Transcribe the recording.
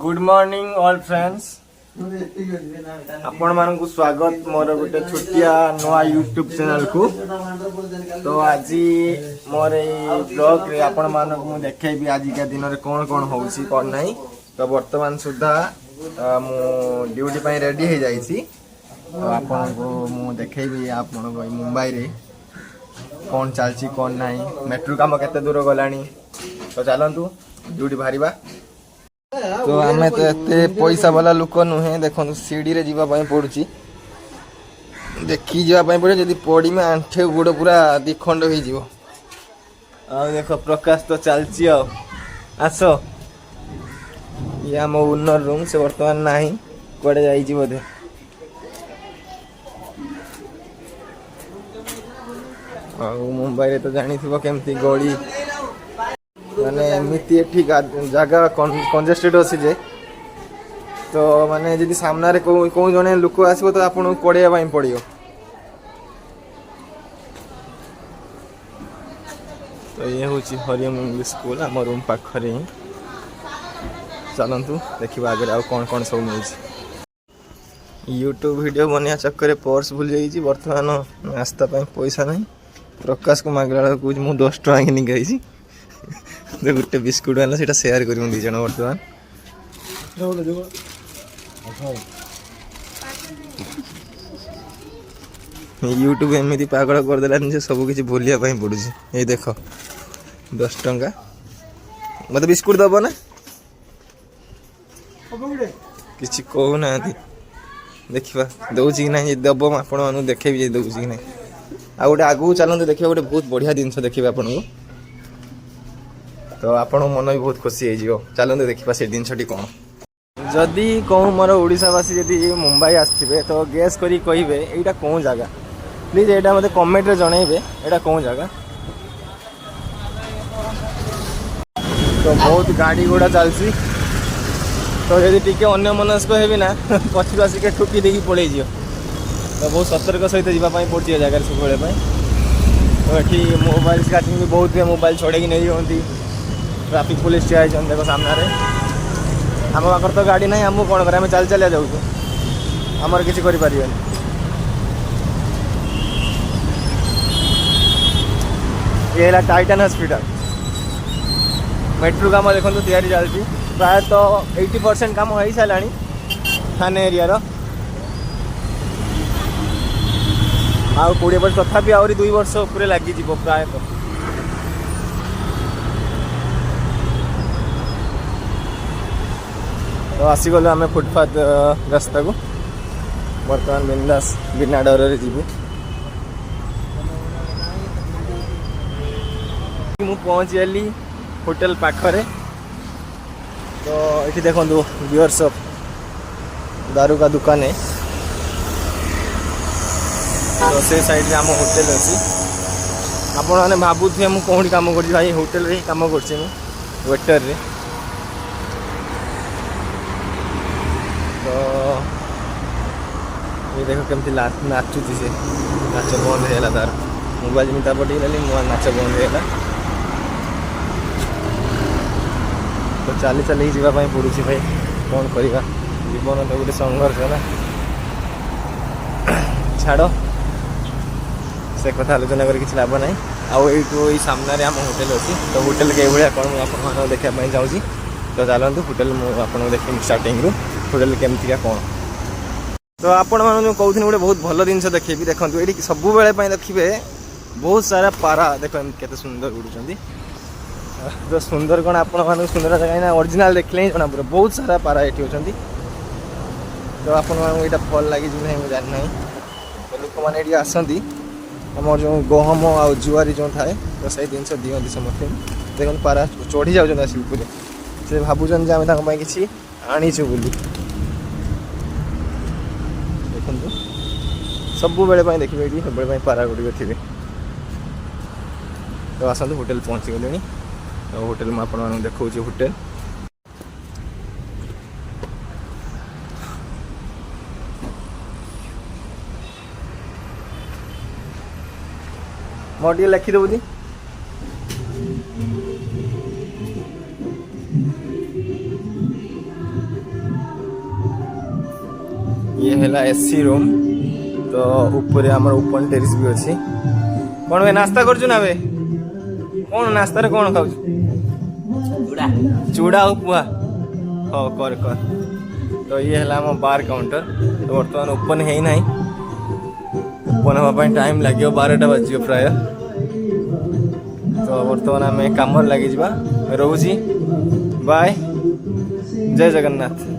Good morning all friends आपण मानकु स्वागत मोर गोटे छोटिया नवा यूट्यूब चैनल को। तो आज मोर ब्लॉग रे आपण मानकु मु देखेबी आज का दिन रे कोन कोन होउसी कोन नाही। तो वर्तमान सुधा मु ड्यूटी पई रेडी हे जाईसी। तो आपण को मु देखेबी आपण मुंबई रे कोन चलची कोन नाही, मेट्रो काम केते दूर गलानी। तो चलंतु ड्यूटी बाहरिबा। तो आमे तो एते पैसा वाला लोक नुहे, देखो सीढ़ी रे जीवा पई पड़ुची, देखी जीवा पई पड़े। जदी पड़ी में आंठे गोड़ पूरा दिखंड होई जीवो। आ देखो प्रकाश तो चलची। आसो ये हम ओनर रूम से वर्तमान नाही कोड़े जाई जी बोधे। आ मुंबई रे तो जानी थिबो केमती गली माने एमती ठीक जगह कंजेस्टेड अच्छी जे। तो माने जदि सामना रे को जने लोक आसबो तो आपन कोड़िया पई पड़ियो। तो ये होची हरिओम इंग्लिश स्कूल हम रूम पाखरे ही। चलंतु देखिबा आगे आ कोन कोन सब मिलची। यूट्यूब वीडियो बनिया चक्कर रे पर्स भूल जाई छी। वर्तमान नास्ता पई पैसा नहीं। प्रकाश को मागला कुछ मु 10 टका के नि गई छी। गोटे बिस्कुट आना से सेयार कर दी जन। बर्तमान यूट्यूब एमती पागल करदेलानी से सब किसी भूलिया पड़ू। ये देख 10 टंका मत बिस्कुट दब ना किसी कहूना। देखा दौर कि ना दब आपण देखे दौर कि ना। आ गोटे आगू चलते देखिए गोटे बहुत बढ़िया जिनस देखिए आपन को। तो आपण मन भी बहुत खुशी हो। चलते देखा से जिनसटी कौन। जदि कहूँ मोर ओडावासी जदि मुंबई आसवे तो गेस करी कहे यहाँ कौन जगह, प्लीज यहाँ मत कमेंट रे जनइबे यहाँ कौन जगह। तो बहुत गाड़ी घोड़ा चलसी। तो यदि टिके अन्य मनस्क हेबी ना पछू आसिक ठुकी देकी पड़े जियो। तो बहुत सतर्क सहित जावाई पड़े जगह सब बेले। तो ये मोबाइल स्क्रैचिंग भी बहुत है। मोबाइल छड़े नहीं जाती। ट्रैफिक पुलिस ठिया देखो सामने आम पाखर तो गाड़ी ना आमको कौन करें, चल चलिया जाऊँ आमर किसी करें। ये है टाइटन हॉस्पिटल। मेट्रो काम देखो तैयारी चलती। प्राय तो 80% काम हो सारा थाने एरिया आ 20 वर्ष तथापि आहरी 2 वर्ष पूरे लगी प्राय। तो आसीगल आम फुटपाथ रास्ता को। बर्तमान बिंदास बिना डर जीवु। मु पहुँची गली होटल पाखरे। तो ये देखो बियर शॉप दारू का दुकान है। तो से साइड रे आम होटल अच्छी। आपण मैंने भावुथे मुझे कौन काम कर भाई होटल रे काम कर वेटर रे। तो ये देखो केमती नाचुची से नाच बंद है तार मोबाइल मिता पटी मुआ नाच बंद है। तो चली चली जावाई पड़ू भाई कौन करवा। जीवन तो गोटे संघर्ष ना। छाड़ से कथा आलोचना कर किसी लाभ ना। आई सामने आम होटेल अच्छी। तो होटेल के भाया कौन आप देखापी चाहूँगी। तो चलते होटेल मुझे देखें स्टार्टिंग रू होटेल केमती कौन। तो आपण मैंने कहते गोटे बहुत भल जिन देखे देखो ये सब बेले देखिए बहुत सारा पारा देख के सुंदर उड़ुंट। तो सुंदर कौन आपण सुंदर कहीं ओरिजिनल देखले ही जना। बहुत सारा पारा ये होती। तो आपण यहाँ भल लगे ना मुझे जानी ना। तो लोक मैंने आसती आम जो गहम आ जुआरी जो थाए तो सही जिन दिखती समस्त। देखो पारा चढ़ी जाऊँ से भावुन कि आनीचु बोली। देखो सब बेले देखिए ये सब बेले पारा गुड़िक थे। तो आसतु होटेल पहुँची गले। तो होटेल में आपको देखा होटेल। मोर टे लिखिदेव जी। ये है एसी रूम तो ऊपर आम ओपन टेरिस भी अच्छी कौन भाई नास्ता कर ना बे कौन नास्ता कौन खाऊ चूड़ा उपमा हाँ कर तो ये है आम बार काउंटर तो बर्तमान ओपन है ना ओपन हाँपाई टाइम लगे 12टा बाजी प्राय तो बर्तमान आम कम लगी रोची बाय जय जगन्नाथ।